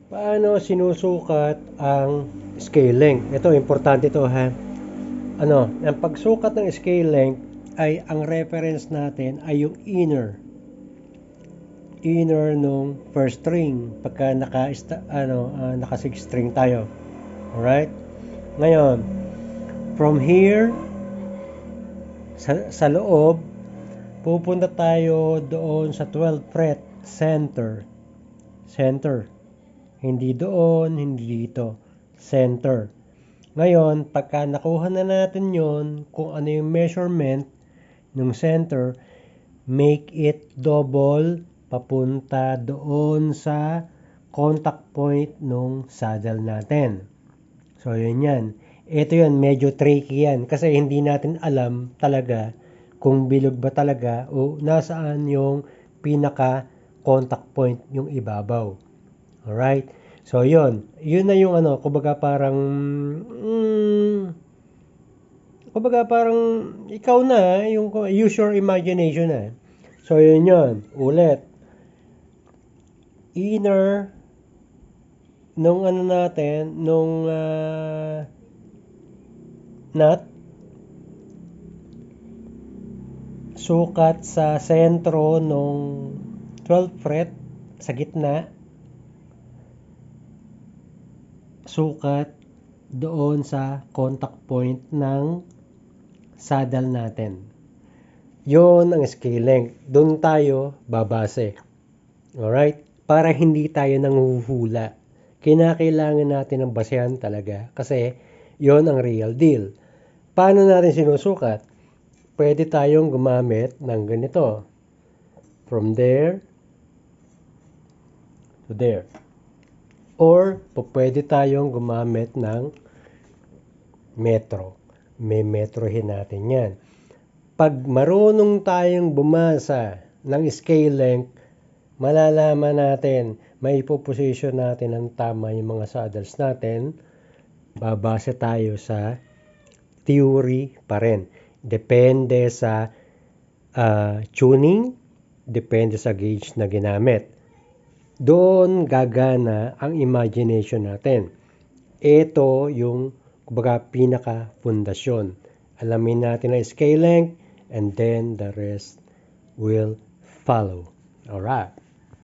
Paano sinusukat ang scale length? Ito, importante to ha. Ang pagsukat ng scale length ay ang reference natin ay yung inner nung first string pagka naka 6 string tayo. Alright? Ngayon, from here sa loob, pupunta tayo doon sa 12th fret center. Hindi doon, hindi dito. Center. Ngayon, pagka nakuha na natin yon, kung ano yung measurement ng center, make it double papunta doon sa contact point nung saddle natin. So, yun yan. Ito yan, medyo tricky yan kasi hindi natin alam talaga kung bilog ba talaga o nasaan yung pinaka contact point yung ibabaw. Alright? So, yun. Yun na yung kumbaga parang ikaw na, yung use your imagination na. So, yun. Ulit. Inner nung knot, sukat sa sentro nung 12th fret sa gitna, sukat doon sa contact point ng saddle natin. Yon ang scale length. Doon tayo babase. Alright? Para hindi tayo nanghuhula. Kinakailangan natin ng basehan talaga kasi yon ang real deal. Paano natin sinusukat? Pwede tayong gumamit ng ganito. From there to there. Or, pwede tayong gumamit ng metro. May metrohin natin yan. Pag marunong tayong bumasa ng scale length, malalaman natin, may ipoposition natin ng tama yung mga saddles natin, babase tayo sa theory pa rin. Depende sa tuning, depende sa gauge na ginamit. Doon gagana ang imagination natin. Ito yung pinaka-pundasyon. Alamin natin ang scale length and then the rest will follow. Alright.